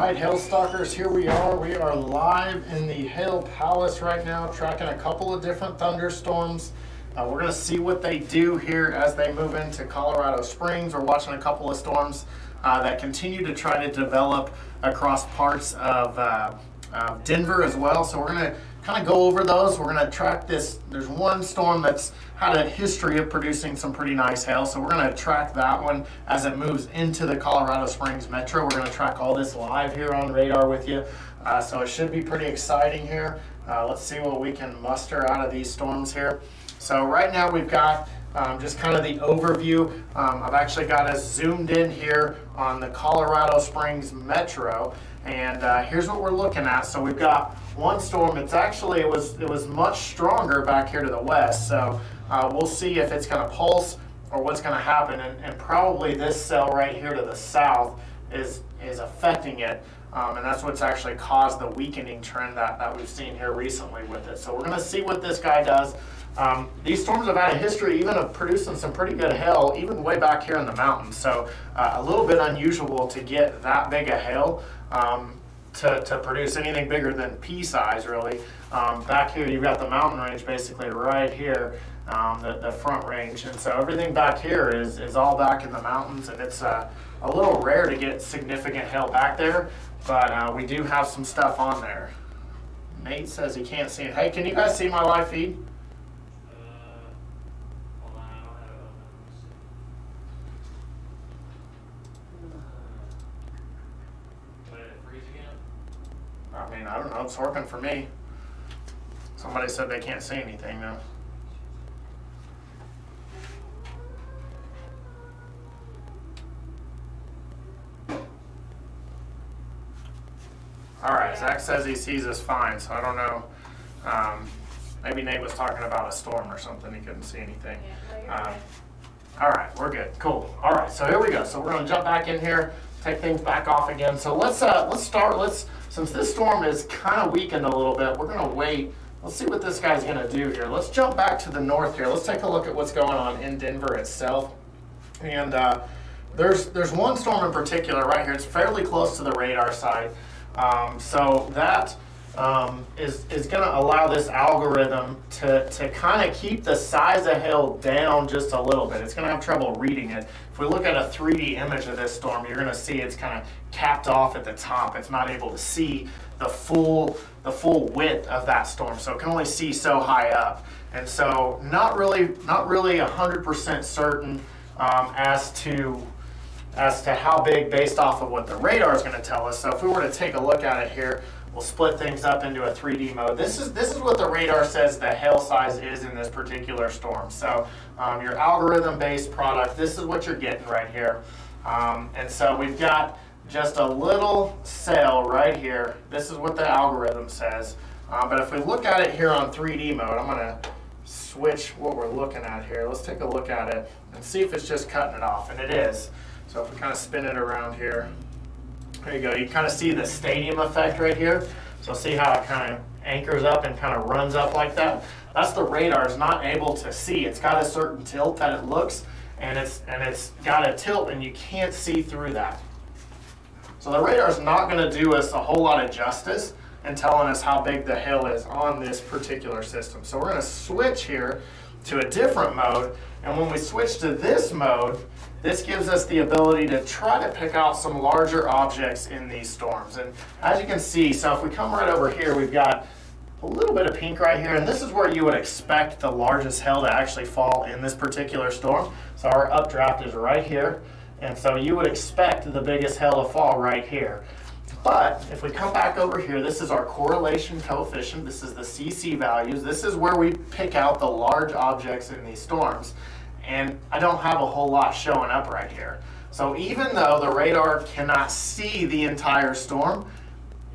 right, Hail Stalkers, here we are. We are live in the Hail Palace right now, tracking a couple of different thunderstorms. We're going to see what they do here as they move into Colorado Springs. We're watching a couple of storms that continue to try to develop across parts of Denver as well. So we're going to kind of go over those. We're going to track this. There's one storm that's had a history of producing some pretty nice hail, so we're going to track that one as it moves into the Colorado Springs metro. We're going to track all this live here on radar with you, so it should be pretty exciting here. Let's see what we can muster out of these storms here. So right now we've got just kind of the overview. I've actually got us zoomed in here on the Colorado Springs metro, and here's what we're looking at. So we've got one storm. It's actually, it was much stronger back here to the west, so we'll see if it's going to pulse or what's going to happen, and probably this cell right here to the south is affecting it, and that's what's actually caused the weakening trend that we've seen here recently with it. So we're going to see what this guy does. These storms have had a history even of producing some pretty good hail, even way back here in the mountains. So a little bit unusual to get that big a hail to produce anything bigger than pea size, really. Back here you've got the mountain range basically right here, the front range, and so everything back here is all back in the mountains, and it's a little rare to get significant hail back there, but we do have some stuff on there. Nate says he can't see it. Hey, can you guys see my live feed? Hold on, I don't have it open. Did it freeze again? I mean, I don't know, it's working for me. Somebody said they can't see anything though. All right, Zach says he sees us fine, so I don't know. Maybe Nate was talking about a storm or something. He couldn't see anything. All right, we're good. Cool. All right, so here we go. So we're going to jump back in here, take things back off again. So let's start. Since this storm is kind of weakened a little bit, we're going to wait. Let's see what this guy's going to do here. Let's jump back to the north here. Let's take a look at what's going on in Denver itself. And there's one storm in particular right here. It's fairly close to the radar side. So that is going to allow this algorithm to kind of keep the size of hail down just a little bit. It's going to have trouble reading it. If we look at a 3D image of this storm, you're going to see it's kind of capped off at the top. It's not able to see the full width of that storm, so it can only see so high up. And so not really 100% certain as to how big based off of what the radar is going to tell us. So if we were to take a look at it here, we'll split things up into a 3D mode. This is what the radar says the hail size is in this particular storm. So your algorithm-based product, this is what you're getting right here. And so we've got just a little cell right here. This is what the algorithm says. But if we look at it here on 3D mode, I'm going to switch what we're looking at here. Let's take a look at it and see if it's just cutting it off, and it is. So if we kind of spin it around here, there you go. You kind of see the stadium effect right here. So see how it kind of anchors up and kind of runs up like that? That's the radar is not able to see. It's got a certain tilt that it looks, and it's got a tilt, and you can't see through that. So the radar is not going to do us a whole lot of justice in telling us how big the hail is on this particular system. So we're going to switch here to a different mode, and when we switch to this mode, this gives us the ability to try to pick out some larger objects in these storms. And as you can see, so if we come right over here, we've got a little bit of pink right here, and this is where you would expect the largest hail to actually fall in this particular storm. So our updraft is right here, and so you would expect the biggest hail to fall right here. But if we come back over here, this is our correlation coefficient. This is the CC values. This is where we pick out the large objects in these storms. And I don't have a whole lot showing up right here. So even though the radar cannot see the entire storm,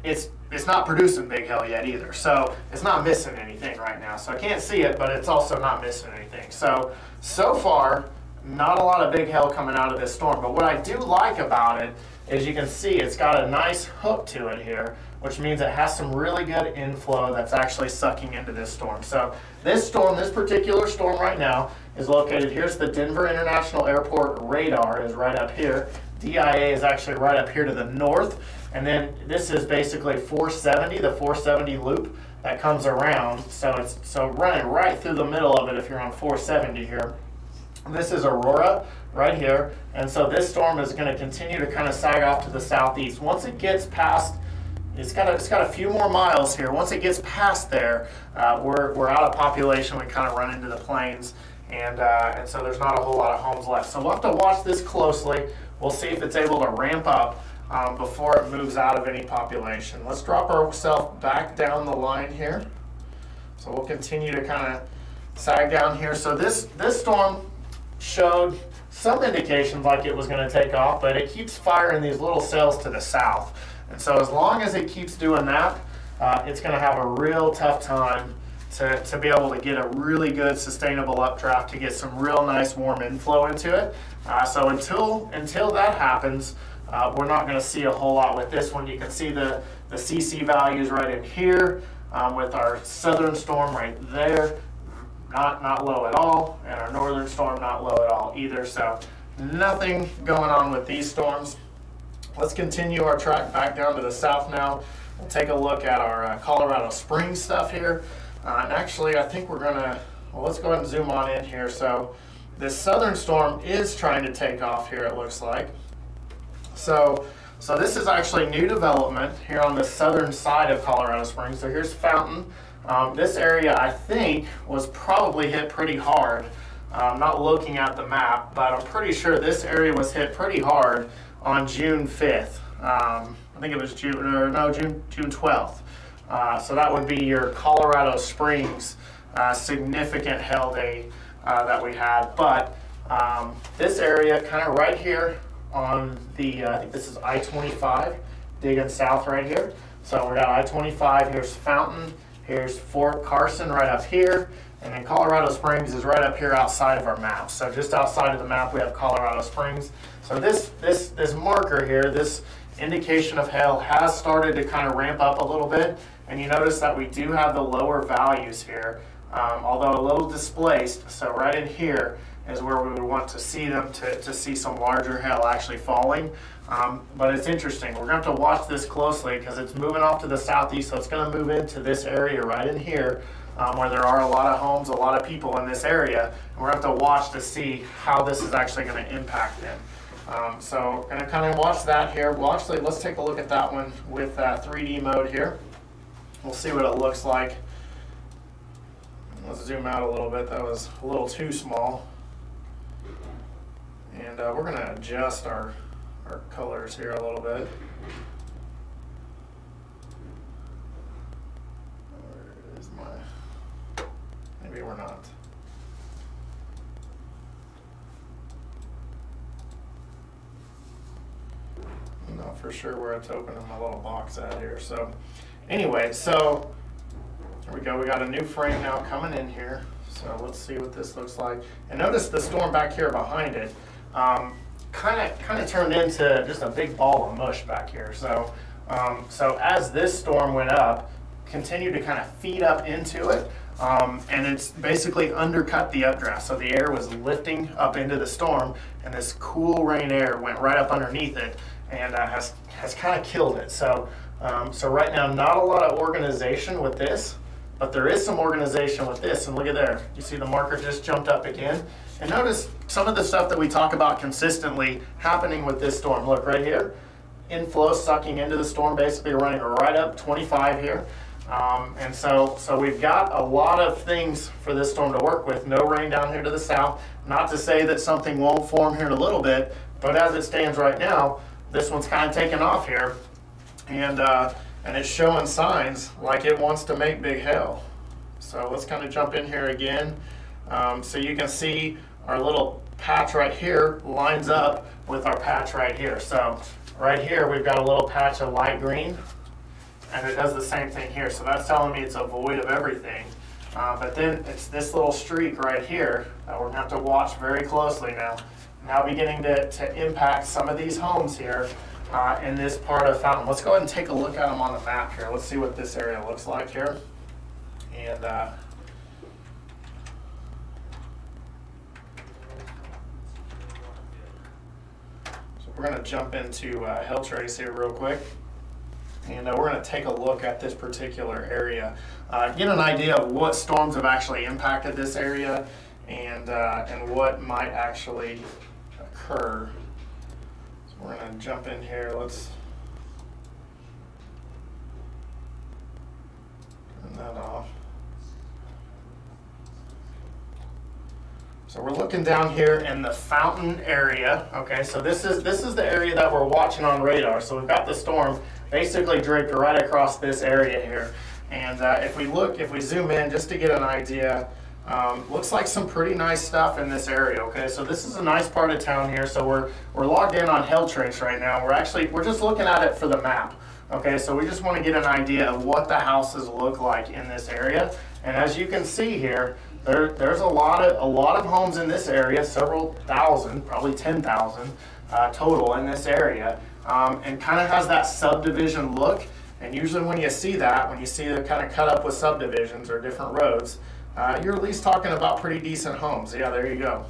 it's not producing big hail yet either. So it's not missing anything right now. So I can't see it, but it's also not missing anything. So far, not a lot of big hail coming out of this storm. But what I do like about it is you can see it's got a nice hook to it here, which means it has some really good inflow that's actually sucking into this storm. So this storm, this particular storm right now, is located, here's the Denver International Airport radar is right up here. DIA is actually right up here to the north. And then this is basically 470, the 470 loop that comes around. So it's running right through the middle of it if you're on 470 here. This is Aurora right here. And so this storm is going to continue to kind of sag off to the southeast. Once it gets past, it's got a few more miles here. Once it gets past there, we're out of population. We kind of run into the plains. And so there's not a whole lot of homes left. So we'll have to watch this closely. We'll see if it's able to ramp up before it moves out of any population. Let's drop ourselves back down the line here. So we'll continue to kind of sag down here. So this storm showed some indications like it was going to take off, but it keeps firing these little cells to the south. And so as long as it keeps doing that, it's going to have a real tough time to be able to get a really good sustainable updraft, to get some real nice warm inflow into it. So until that happens, we're not going to see a whole lot with this one. You can see the CC values right in here with our southern storm right there. Not low at all, and our northern storm not low at all either. So nothing going on with these storms. Let's continue our track back down to the south now. We'll take a look at our Colorado Springs stuff here. And actually, I think we're gonna, well, let's go ahead and zoom on in here. So this southern storm is trying to take off here, it looks like. So this is actually new development here on the southern side of Colorado Springs. So here's Fountain. This area, I think, was probably hit pretty hard. I'm not looking at the map, but I'm pretty sure this area was hit pretty hard on June 5th. I think it was June 12th. So that would be your Colorado Springs significant hail day that we had. But this area, kind of right here on the, I think this is I-25, digging south right here. So we got I-25, here's Fountain. Here's Fort Carson right up here, and then Colorado Springs is right up here outside of our map. So just outside of the map, we have Colorado Springs. So this marker here, this indication of hail has started to kind of ramp up a little bit, and you notice that we do have the lower values here, although a little displaced. So right in here is where we would want to see them to see some larger hail actually falling. But it's interesting. We're going to have to watch this closely because it's moving off to the southeast, so it's going to move into this area right in here where there are a lot of homes, a lot of people in this area. And we're going to have to watch to see how this is actually going to impact them. So going to kind of watch that here. Well, actually, let's take a look at that one with 3D mode here. We'll see what it looks like. Let's zoom out a little bit. That was a little too small. And we're going to adjust our colors here a little bit. Where is my, maybe we're not. I'm not for sure where it's opening my little box at here. So anyway, so here we go. We got a new frame now coming in here. So let's see what this looks like. And notice the storm back here behind it. Kind of turned into just a big ball of mush back here. So as this storm went up, continued to kind of feed up into it, and it's basically undercut the updraft. So the air was lifting up into the storm, and this cool rain air went right up underneath it, and has kind of killed it. So right now, not a lot of organization with this, but there is some organization with this. And look at there. You see the marker just jumped up again. And notice some of the stuff that we talk about consistently happening with this storm. Look right here, inflow sucking into the storm, basically running right up 25 here. And so we've got a lot of things for this storm to work with. No rain down here to the south. Not to say that something won't form here in a little bit, but as it stands right now, this one's kind of taken off here, and it's showing signs like it wants to make big hail. So let's kind of jump in here again. So you can see our little patch right here lines up with our patch right here. So right here we've got a little patch of light green, and it does the same thing here. So that's telling me it's a void of everything. But then it's this little streak right here that we're going to have to watch very closely now. Now beginning to impact some of these homes here in this part of Fountain. Let's go ahead and take a look at them on the map here. Let's see what this area looks like here. And so we're going to jump into Hill Trace here real quick. And we're going to take a look at this particular area, get an idea of what storms have actually impacted this area, and what might actually occur. So we're going to jump in here. Let's turn that off. So we're looking down here in the Fountain area. Okay, so this is the area that we're watching on radar. So we've got the storm basically draped right across this area here. And if we zoom in just to get an idea, looks like some pretty nice stuff in this area. Okay, so this is a nice part of town here. So we're logged in on Hell Trench right now. We're just looking at it for the map. Okay, so we just want to get an idea of what the houses look like in this area. And as you can see here, there's a lot of homes in this area, several thousand, probably 10,000 total in this area, and kind of has that subdivision look. And usually when you see that, when you see it kind of cut up with subdivisions or different roads, you're at least talking about pretty decent homes. Yeah, there you go.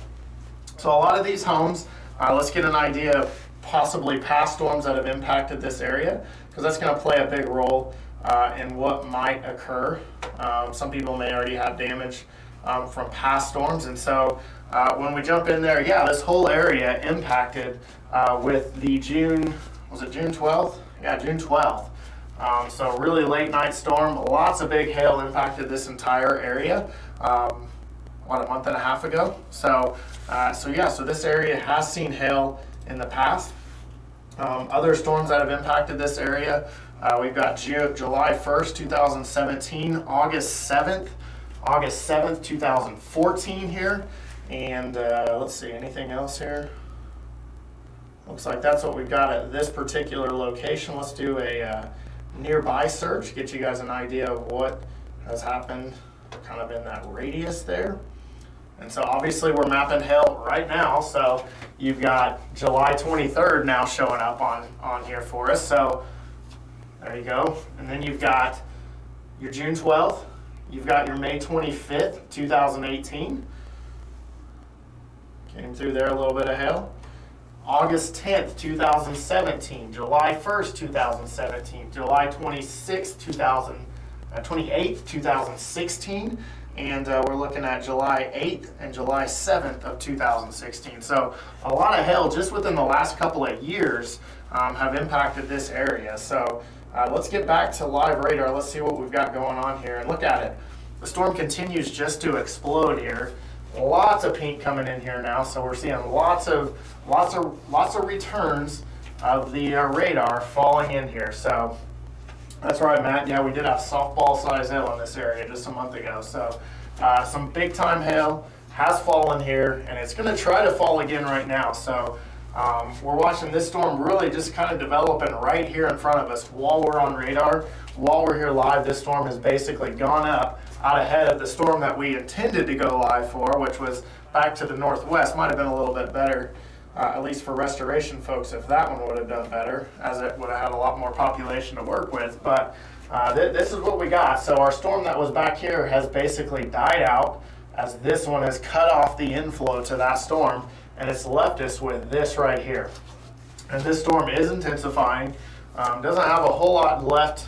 So a lot of these homes, let's get an idea of possibly past storms that have impacted this area, because that's going to play a big role in what might occur. Some people may already have damage from past storms, and so when we jump in there, yeah, this whole area impacted with the June 12th? Yeah, June 12th. So really late night storm, lots of big hail impacted this entire area, what, a month and a half ago? So this area has seen hail in the past. Other storms that have impacted this area, we've got July 1st, 2017, August 7th, 2014 here, and let's see, anything else here? Looks like that's what we've got at this particular location. Let's do a nearby search, get you guys an idea of what has happened kind of in that radius there. And so obviously we're mapping hail right now, so you've got July 23rd now showing up on here for us. So there you go. And then you've got your June 12th. You've got your May 25th, 2018. Came through there a little bit of hail. August 10th, 2017. July 1st, 2017. July 26th, 28th, 2016. And we're looking at July 8th and July 7th of 2016. So a lot of hail just within the last couple of years have impacted this area. So let's get back to live radar. Let's see what we've got going on here and look at it. The storm continues just to explode here. Lots of pink coming in here now. So we're seeing lots of returns of the radar falling in here. So that's right, Matt. Yeah, we did have softball size hail in this area just a month ago. So some big time hail has fallen here, and it's going to try to fall again right now. So we're watching this storm really just kind of developing right here in front of us while we're on radar. While we're here live, this storm has basically gone up out ahead of the storm that we intended to go live for, which was back to the northwest. Might have been a little bit better, at least for restoration folks, if that one would have done better, as it would have had a lot more population to work with. But this is what we got. So our storm that was back here has basically died out, as this one has cut off the inflow to that storm, and it's left us with this right here. And this storm is intensifying. Doesn't have a whole lot left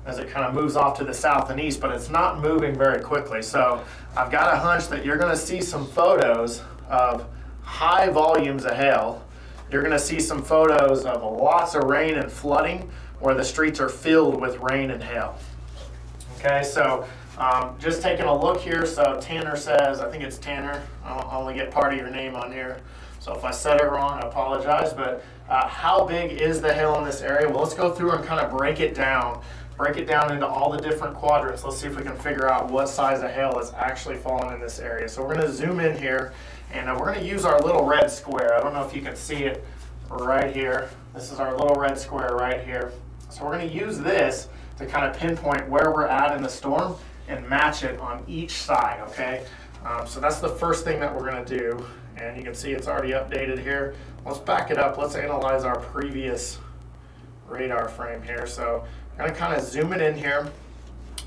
as it kind of moves off to the south and east, but it's not moving very quickly. So I've got a hunch that you're going to see some photos of high volumes of hail. You're going to see some photos of lots of rain and flooding where the streets are filled with rain and hail. Okay, so just taking a look here. So Tanner says, I think it's Tanner. I'll only get part of your name on here. So if I said it wrong, I apologize. But how big is the hail in this area? Well, let's go through and kind of break it down into all the different quadrants. Let's see if we can figure out what size of hail is actually falling in this area. So we're going to zoom in here, and we're going to use our little red square. I don't know if you can see it right here. This is our little red square right here. So we're going to use this to kind of pinpoint where we're at in the storm and match it on each side, okay? So that's the first thing that we're going to do. And you can see it's already updated here. Let's back it up. Let's analyze our previous radar frame here. So I'm going to kind of zoom it in here.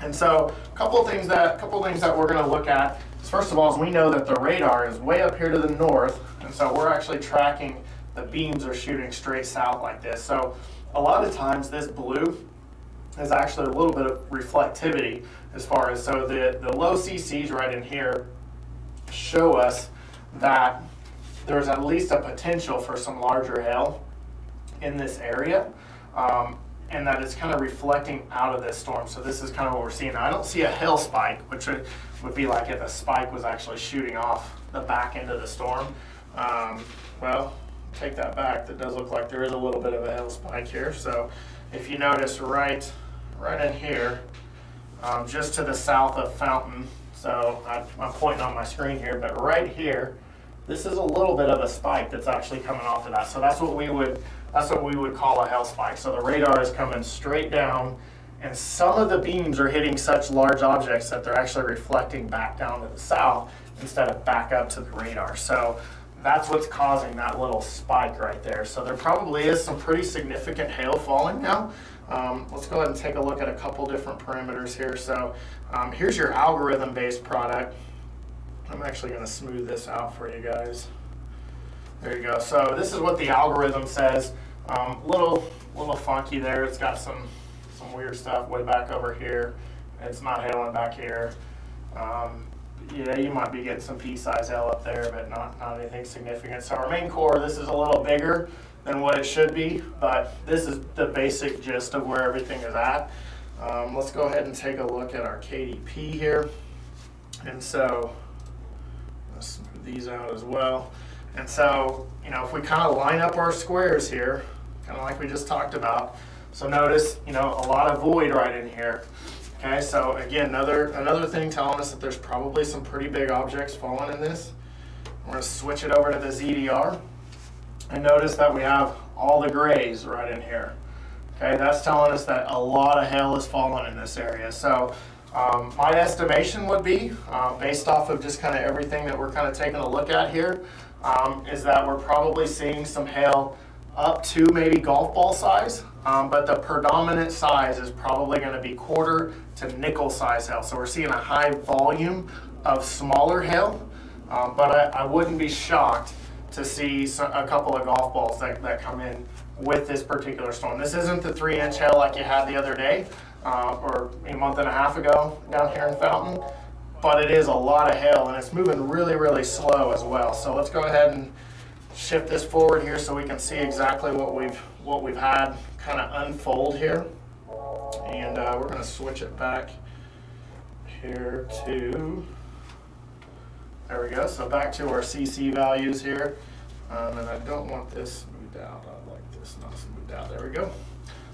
And so a couple things that we're going to look at is, first of all, is we know that the radar is way up here to the north, and so we're actually tracking the beams are shooting straight south like this. So a lot of times this blue is actually a little bit of reflectivity as far as, so the low CCs right in here show us that there's at least a potential for some larger hail in this area, and that it's kind of reflecting out of this storm. So this is kind of what we're seeing. Now, I don't see a hail spike, which would be like if a spike was actually shooting off the back end of the storm. Well, take that back. That does look like there is a little bit of a hail spike here. So if you notice right in here, just to the south of Fountain, so I'm pointing on my screen here, but right here, this is a little bit of a spike that's actually coming off of that. So that's what we would call a hail spike. So the radar is coming straight down, and some of the beams are hitting such large objects that they're actually reflecting back down to the south instead of back up to the radar. So that's what's causing that little spike right there. So there probably is some pretty significant hail falling now. Let's go ahead and take a look at a couple different parameters here. So here's your algorithm-based product. I'm actually going to smooth this out for you guys. There you go. So this is what the algorithm says. Little funky there. It's got some weird stuff way back over here. It's not hailing back here. Yeah, you might be getting some pea-size hail up there, but not anything significant. So our main core, this is a little bigger than what it should be, but this is the basic gist of where everything is at. Let's go ahead and take a look at our KDP here. And so let's smooth these out as well. And so, you know, if we kind of line up our squares here, kind of like we just talked about, so notice, you know, a lot of void right in here. Okay, so again, another thing telling us that there's probably some pretty big objects falling in this. We're going to switch it over to the ZDR, and notice that we have all the grays right in here. Okay, that's telling us that a lot of hail is falling in this area. So my estimation would be, based off of just kind of everything that we're kind of taking a look at here, is that we're probably seeing some hail up to maybe golf ball size, but the predominant size is probably going to be quarter to nickel size hail. So we're seeing a high volume of smaller hail, but I wouldn't be shocked to see a couple of golf balls that come in with this particular storm. This isn't the 3-inch hail like you had the other day, or a month and a half ago down here in Fountain, but it is a lot of hail, and it's moving really, really slow as well. So let's go ahead and shift this forward here so we can see exactly what we've had kind of unfold here. And we're going to switch it back here to, there we go, so back to our CC values here. And I don't want this smoothed out. I like this not smoothed out. There we go.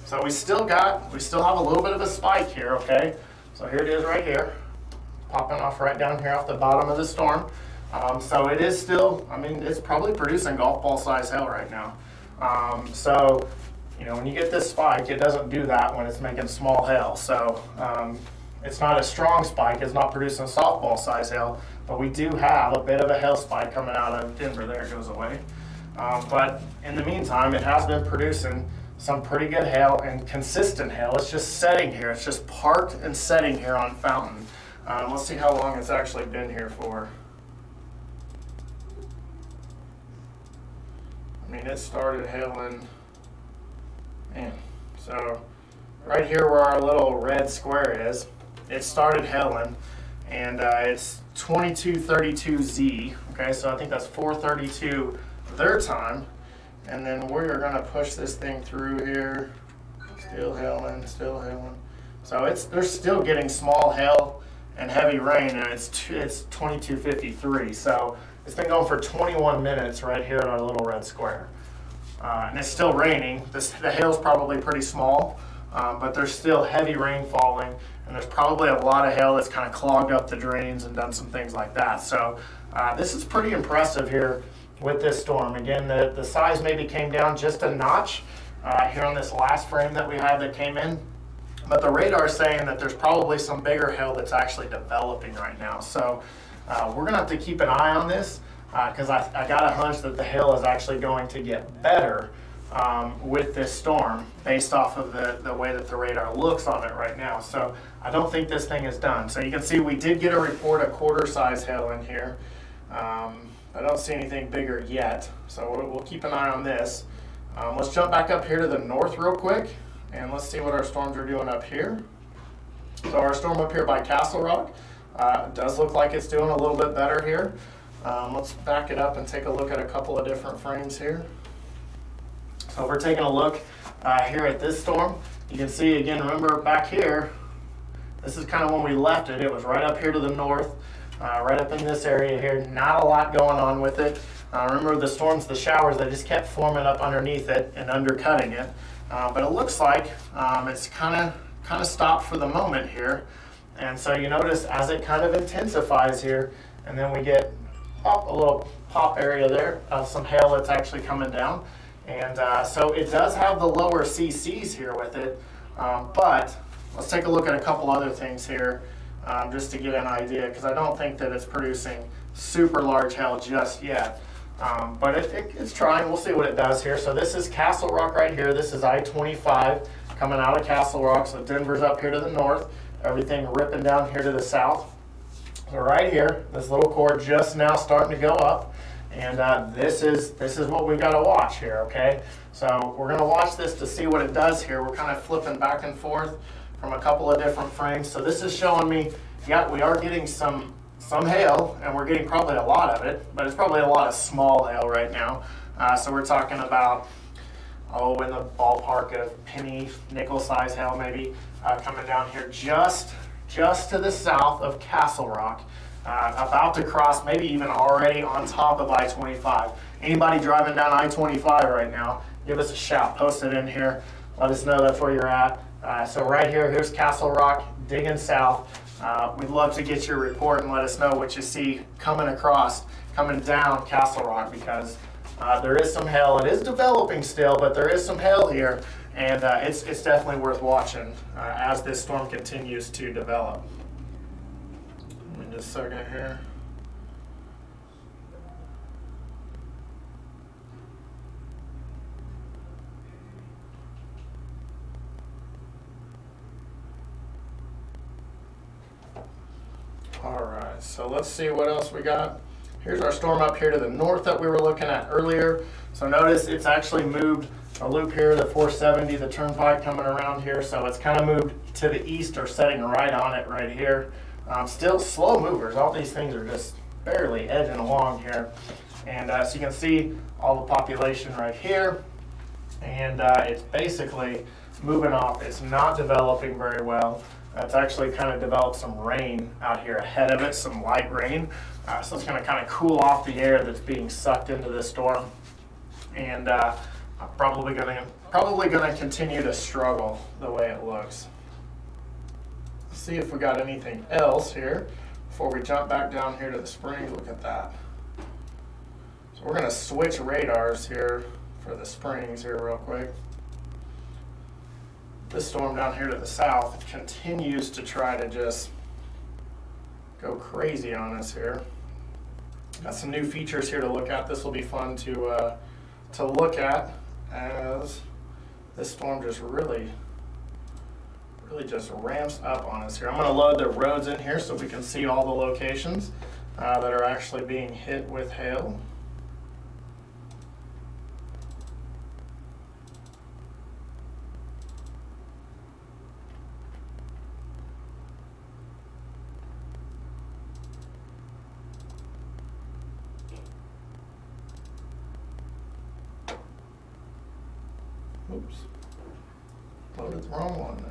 So we still have a little bit of a spike here, okay? So here it is right here, popping off right down here off the bottom of the storm. So it is still, I mean, it's probably producing golf ball size hail right now. So, you know, when you get this spike, it doesn't do that when it's making small hail. So it's not a strong spike, it's not producing softball size hail, but we do have a bit of a hail spike coming out of Denver. There it goes away. But in the meantime, it has been producing some pretty good hail and consistent hail. It's just setting here. It's just parked and setting here on Fountain. Let's see how long it's actually been here for. I mean, it started hailing, man. So right here where our little red square is, it started hailing, and it's 2232Z. Okay, so I think that's 432 their time. And then we're going to push this thing through here. Still hailing, still hailing. So they're still getting small hail and heavy rain, and it's 2253. So it's been going for 21 minutes right here at our little red square. And it's still raining. The hail's probably pretty small, but there's still heavy rain falling, and there's probably a lot of hail that's kind of clogged up the drains and done some things like that. So this is pretty impressive here with this storm. Again, the size maybe came down just a notch here on this last frame that we had that came in, but the radar is saying that there's probably some bigger hail that's actually developing right now. So we're gonna have to keep an eye on this because I got a hunch that the hail is actually going to get better with this storm based off of the way that the radar looks on it right now. So I don't think this thing is done. So you can see we did get a report of quarter size hail in here. I don't see anything bigger yet, so we'll keep an eye on this. Let's jump back up here to the north real quick, And let's see what our storms are doing up here. So our storm up here by Castle Rock does look like it's doing a little bit better here. Let's back it up and take a look at a couple of different frames here. So if we're taking a look here at this storm, you can see again, remember back here, this is kind of when we left it. It was right up here to the north, right up in this area here. Not a lot going on with it. Remember the storms, the showers, they just kept forming up underneath it and undercutting it. But it looks like it's kind of stopped for the moment here. And so you notice as it kind of intensifies here, and then we get up a little pop area there of some hail that's actually coming down. And so it does have the lower CCs here with it. But let's take a look at a couple other things here just to get an idea, because I don't think that it's producing super large hail just yet. But it's trying. We'll see what it does here. So this is Castle Rock right here. This is I-25 coming out of Castle Rock. So Denver's up here to the north. Everything ripping down here to the south. So right here, this little core just now starting to go up. And this is what we've got to watch here, okay? So we're going to watch this to see what it does here. We're kind of flipping back and forth from a couple of different frames. So this is showing me, yeah, we are getting some hail, and we're getting probably a lot of it, but it's probably a lot of small hail right now. So we're talking about, in the ballpark of penny, nickel size hail maybe, coming down here just to the south of Castle Rock, about to cross, maybe even already on top of I-25. Anybody driving down I-25 right now, give us a shout, post it in here, let us know that's where you're at. So right here, here's Castle Rock, digging south. We'd love to get your report and let us know what you see coming down Castle Rock, because there is some hail. It is developing still, but there is some hail here, and it's definitely worth watching as this storm continues to develop. Give me just a second here. All right, so let's see what else we got. Here's our storm up here to the north that we were looking at earlier. So notice it's actually moved a loop here, the 470, the turnpike coming around here. So it's kind of moved to the east or setting right on it right here. Still slow movers. All these things are just barely edging along here. And so you can see all the population right here. And it's basically moving off. It's not developing very well. It's actually kind of developed some rain out here ahead of it, some light rain. So it's going to kind of cool off the air that's being sucked into this storm. And I'm probably going to continue to struggle the way it looks. Let's see if we got anything else here before we jump back down here to the springs. Look at that. So we're going to switch radars here for the springs here real quick. This storm down here to the south continues to try to just go crazy on us here. Got some new features here to look at. This will be fun to look at as this storm just really just ramps up on us here. I'm going to load the roads in here so we can see all the locations that are actually being hit with hail. Oops, loaded the wrong one there.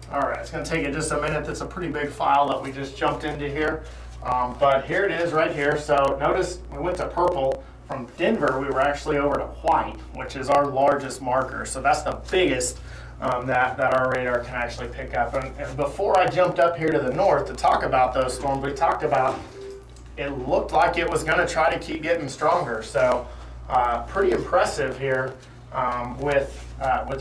All right, it's going to take it just a minute. That's a pretty big file that we just jumped into here. But here it is right here. So notice we went to purple. From Denver, we were actually over to white, which is our largest marker. So that's the biggest that our radar can actually pick up. And before I jumped up here to the north to talk about those storms, we talked about it looked like it was going to try to keep getting stronger. So pretty impressive here with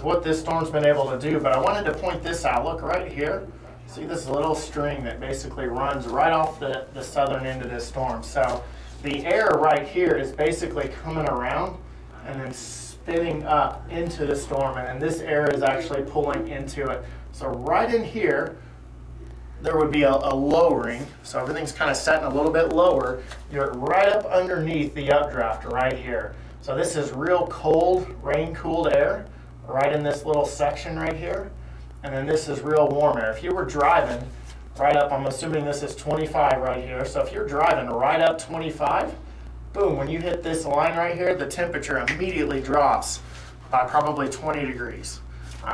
what this storm's been able to do. But I wanted to point this out. Look right here. See this little string that basically runs right off the southern end of this storm. So the air right here is basically coming around and then spinning up into the storm, and this air is actually pulling into it. So right in here, there would be a lowering, so everything's kind of setting a little bit lower. You're right up underneath the updraft right here. So this is real cold, rain-cooled air right in this little section right here. And then this is real warm air. If you were driving right up, I'm assuming this is 25 right here. So if you're driving right up 25, boom, when you hit this line right here, the temperature immediately drops by probably 20 degrees.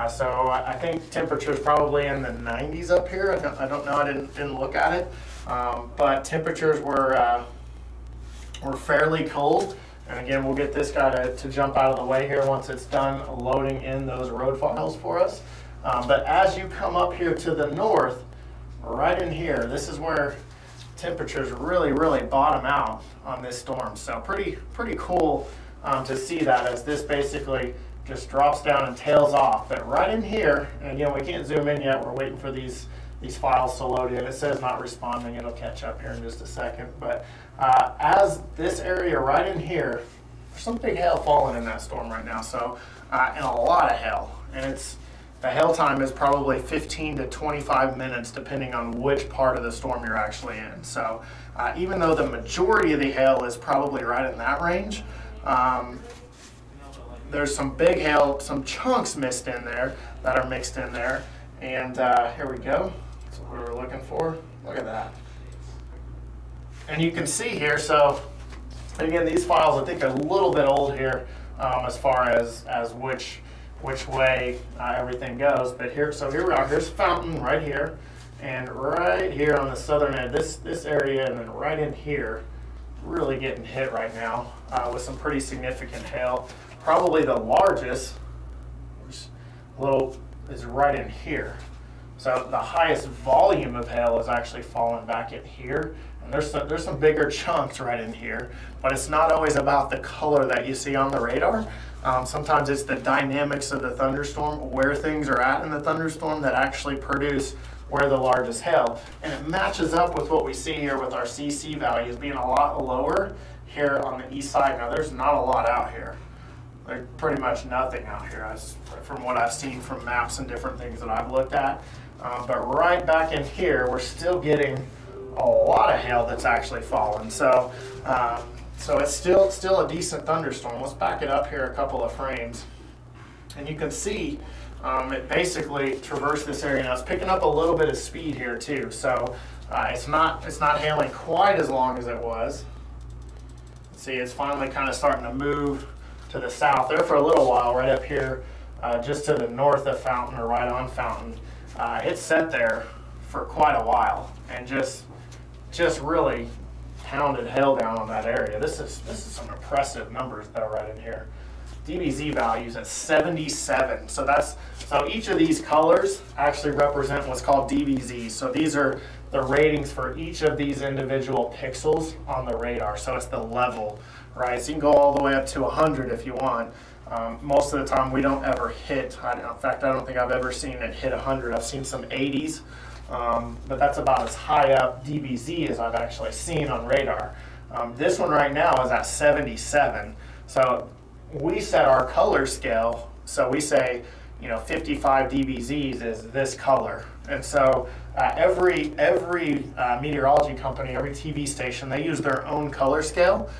So I think temperature is probably in the 90s up here. I don't know, I didn't look at it. But temperatures were fairly cold. And again, we'll get this guy to jump out of the way here once it's done loading in those road files for us. But as you come up here to the north, right in here, this is where temperatures really, really bottom out on this storm. So pretty cool to see that as this basically just drops down and tails off. But right in here, and again, we can't zoom in yet. We're waiting for these files to load in. It says not responding. It'll catch up here in just a second. But as this area right in here, there's some big hail falling in that storm right now. So, and a lot of hail. And the hail time is probably 15 to 25 minutes depending on which part of the storm you're actually in. So even though the majority of the hail is probably right in that range, there's some big hail, some chunks mixed in there that are mixed in there. And here we go. That's what we were looking for. Look at that. And you can see here, so again, these files I think are a little bit old here as far as which way everything goes. But here we are. Here's Fountain right here. And right here on the southern end, this area, and then right in here, really getting hit right now with some pretty significant hail. Probably the largest is right in here. So the highest volume of hail is actually falling back in here. And there's some bigger chunks right in here, but it's not always about the color that you see on the radar. Sometimes it's the dynamics of the thunderstorm, where things are at in the thunderstorm that actually produce where the largest hail. And it matches up with what we see here with our CC values being a lot lower here on the east side. Now there's not a lot out here. There's pretty much nothing out here from what I've seen from maps and different things that I've looked at. But right back in here, we're still getting a lot of hail that's actually fallen. So it's still a decent thunderstorm. Let's back it up here a couple of frames. And you can see it basically traversed this area. Now it's picking up a little bit of speed here too. So it's not hailing quite as long as it was. See, it's finally kind of starting to move to the south there for a little while, right up here, just to the north of Fountain, or right on Fountain. It sat there for quite a while and just really pounded hail down on that area. This is some impressive numbers though right in here. DBZ values at 77. So each of these colors actually represent what's called DBZ. So these are the ratings for each of these individual pixels on the radar. So it's the level, right? So you can go all the way up to 100 if you want. Most of the time we don't ever hit, in fact, I don't think I've ever seen it hit 100. I've seen some 80s, but that's about as high up DBZ as I've actually seen on radar. This one right now is at 77. So we set our color scale, so we say, 55 DBZs is this color. And so every meteorology company, every TV station, they use their own color scale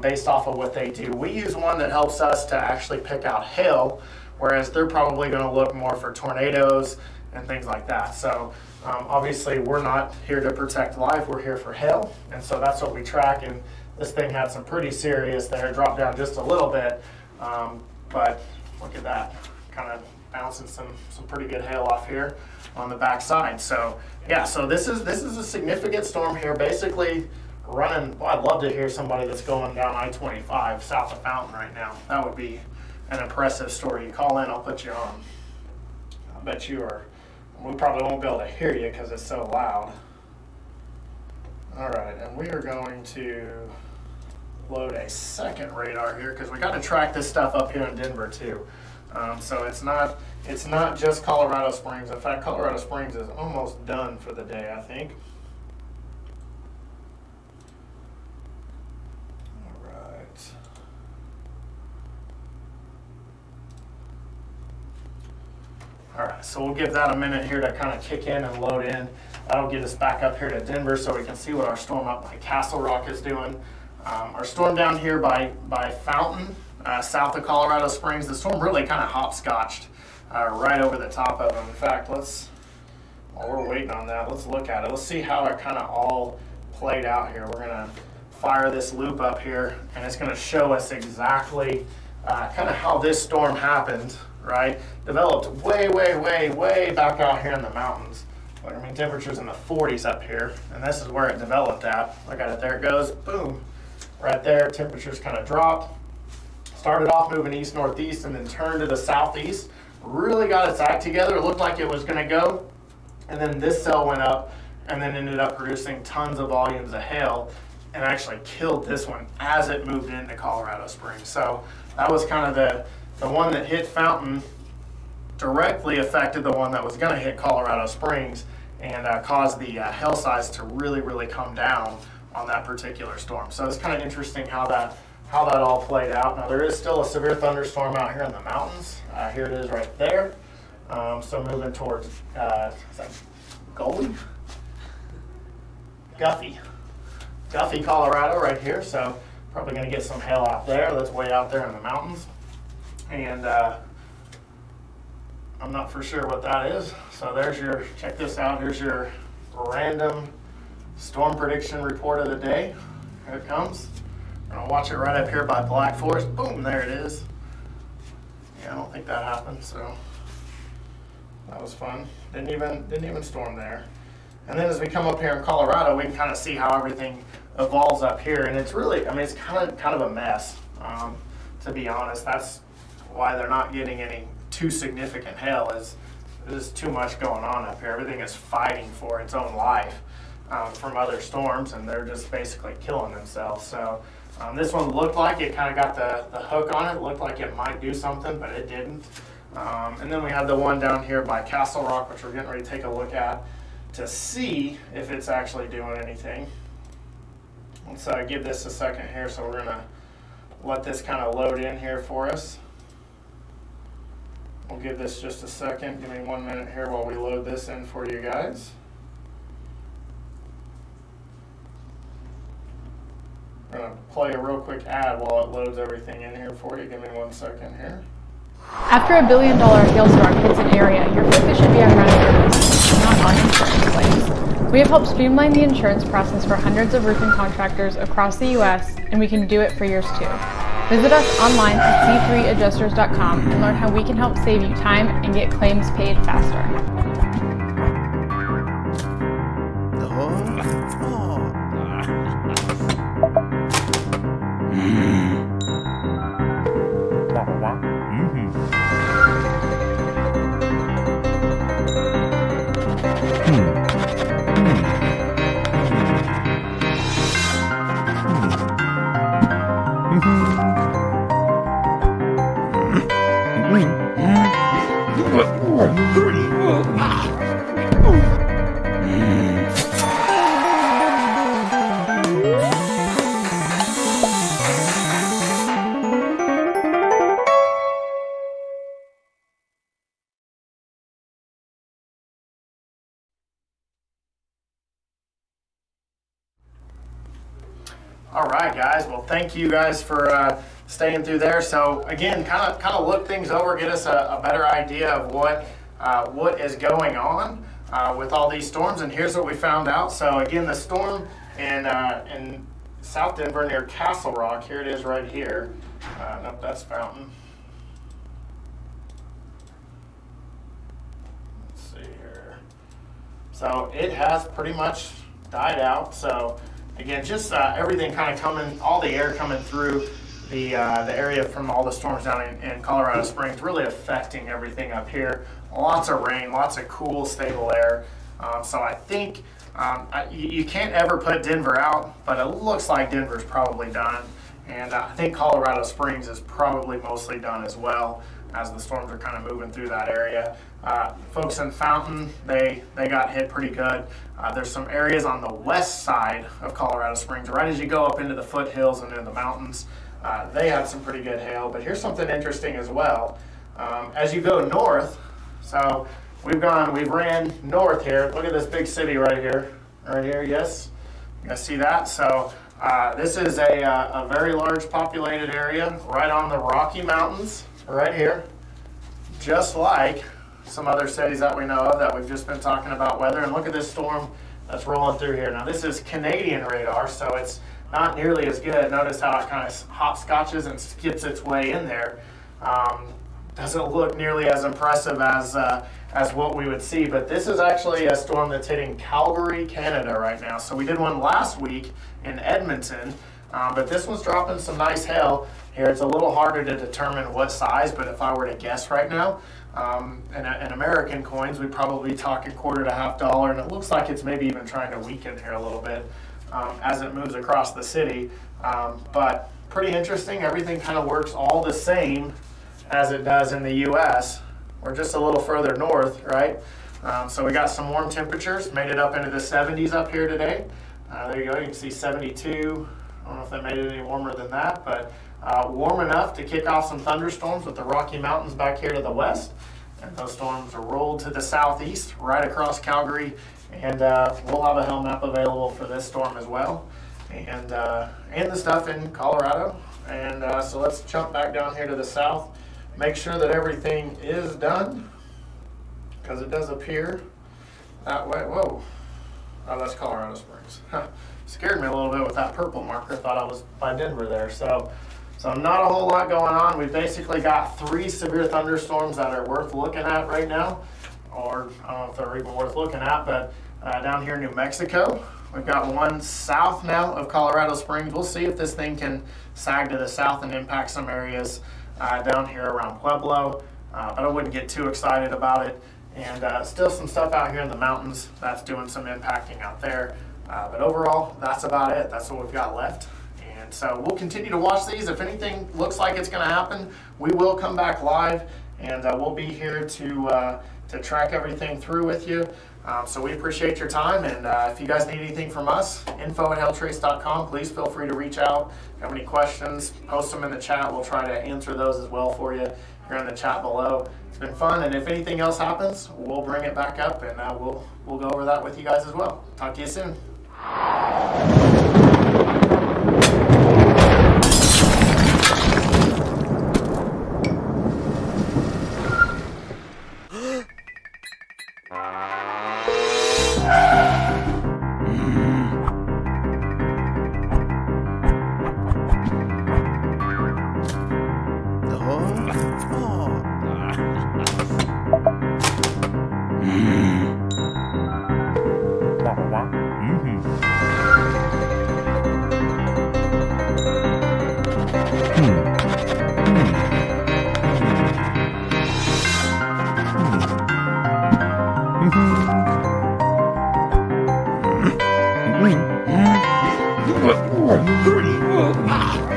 based off of what they do. We use one that helps us to actually pick out hail, whereas they're probably going to look more for tornadoes and things like that. So obviously we're not here to protect life, we're here for hail, and so that's what we track. And this thing had some pretty serious there, dropped down just a little bit, but look at that, kind of bouncing some pretty good hail off here on the back side. So yeah, so this is a significant storm here, basically running. Well, I'd love to hear somebody that's going down I-25 south of Fountain right now. That would be an impressive story. You call in, I'll put you on. I bet you are. We probably won't be able to hear you because it's so loud. All right, and we are going to load a second radar here because we got to track this stuff up here in Denver too. So it's not just Colorado Springs. In fact, Colorado Springs is almost done for the day, I think. All right. All right, so we'll give that a minute here to kind of kick in and load in. That'll get us back up here to Denver so we can see what our storm up by Castle Rock is doing. Our storm down here by Fountain, south of Colorado Springs, the storm really kind of hopscotched right over the top of them. In fact, while we're waiting on that, let's look at it. Let's see how it kind of all played out here. We're gonna fire this loop up here, and it's gonna show us exactly kind of how this storm happened, right? Developed way, way, way, way back out here in the mountains. I mean, temperatures in the 40s up here, and this is where it developed at. Look at it, there it goes, boom. Right there, temperatures kind of dropped. Started off moving east-northeast and then turned to the southeast. Really got its act together. It looked like it was gonna go. And then this cell went up and then ended up producing tons of volumes of hail and actually killed this one as it moved into Colorado Springs. So that was kind of the one that hit Fountain directly affected the one that was gonna hit Colorado Springs and caused the hail size to really, really come down on that particular storm. So it's kind of interesting how that all played out. Now there is still a severe thunderstorm out here in the mountains. Here it is right there. So moving towards, is that Guffey, Colorado right here. So probably gonna get some hail out there. That's way out there in the mountains. And I'm not for sure what that is. So there's check this out. Here's your random storm prediction report of the day. Here it comes. We're gonna watch it right up here by Black Forest. Boom, there it is. Yeah, I don't think that happened, so that was fun. Didn't even storm there. And then as we come up here in Colorado, we can kind of see how everything evolves up here. And it's really, I mean, it's kind of a mess, to be honest. That's why they're not getting any too significant hail, is there's too much going on up here. Everything is fighting for its own life from other storms, and they're just basically killing themselves. So this one looked like it kind of got the hook on it. It looked like it might do something, but it didn't. And then we had the one down here by Castle Rock, which we're getting ready to take a look at to see if it's actually doing anything. Let's give this a second here. So we're gonna let this kind of load in here for us. We'll give this just a second. Give me 1 minute here while we load this in for you guys. I'm going to play a real quick ad while it loads everything in here for you. Give me 1 second here. After $1 billion hailstorm hits an area, your focus should be on running your business, not on insurance claims. We have helped streamline the insurance process for hundreds of roofing contractors across the U.S., and we can do it for yours too. Visit us online at c3adjusters.com and learn how we can help save you time and get claims paid faster. All right, guys. Well, thank you guys for staying through there. So again, kind of look things over, get us a better idea of what is going on with all these storms. And here's what we found out. So again, the storm in South Denver near Castle Rock. Here it is right here. Nope, that's Fountain. Let's see here. So it has pretty much died out. So again, just everything kind of coming, all the air coming through the area from all the storms down in Colorado Springs, really affecting everything up here. Lots of rain, lots of cool, stable air. So I think you can't ever put Denver out, but it looks like Denver's probably done. And I think Colorado Springs is probably mostly done as well, as the storms are kind of moving through that area. Folks in Fountain, they got hit pretty good. There's some areas on the west side of Colorado Springs, right as you go up into the foothills and into the mountains, they had some pretty good hail. But here's something interesting as well. As you go north, So we've ran north here. Look at this big city right here. Yes. You guys see that? So this is a very large populated area right on the Rocky Mountains right here. Just like some other cities that we know of that we've just been talking about weather. And look at this storm that's rolling through here. Now this is Canadian radar, so it's not nearly as good. Notice how it kind of hopscotches and skips its way in there. Doesn't look nearly as impressive as what we would see, but this is actually a storm that's hitting Calgary, Canada right now. So we did one last week in Edmonton, but this one's dropping some nice hail here. It's a little harder to determine what size, but if I were to guess right now, in American coins, we'd probably talk $0.25 to $0.50, and it looks like it's maybe even trying to weaken here a little bit as it moves across the city. But pretty interesting. Everything kind of works all the same as it does in the U.S. We're just a little further north, right? So we got some warm temperatures, made it up into the 70s up here today. There you go, you can see 72. I don't know if that made it any warmer than that, but warm enough to kick off some thunderstorms with the Rocky Mountains back here to the west. And those storms are rolled to the southeast, right across Calgary, and we'll have a hail map available for this storm as well, and the stuff in Colorado. And so let's jump back down here to the south, make sure that everything is done, because it does appear that way. Whoa, oh, that's Colorado Springs. Scared me a little bit with that purple marker. Thought I was by Denver there. So not a whole lot going on. We've basically got 3 severe thunderstorms that are worth looking at right now, or I don't know if they're even worth looking at, but down here in New Mexico, we've got one south now of Colorado Springs. We'll see if this thing can sag to the south and impact some areas down here around Pueblo, but I wouldn't get too excited about it. And still some stuff out here in the mountains that's doing some impacting out there. But overall, that's about it. That's what we've got left. And so we'll continue to watch these. If anything looks like it's going to happen, we will come back live, and we'll be here to track everything through with you. So we appreciate your time, and if you guys need anything from us, info@hailtrace.com. Please feel free to reach out. If you have any questions, post them in the chat. We'll try to answer those as well for you here in the chat below. It's been fun, and if anything else happens, we'll bring it back up, and we'll go over that with you guys as well. Talk to you soon. What?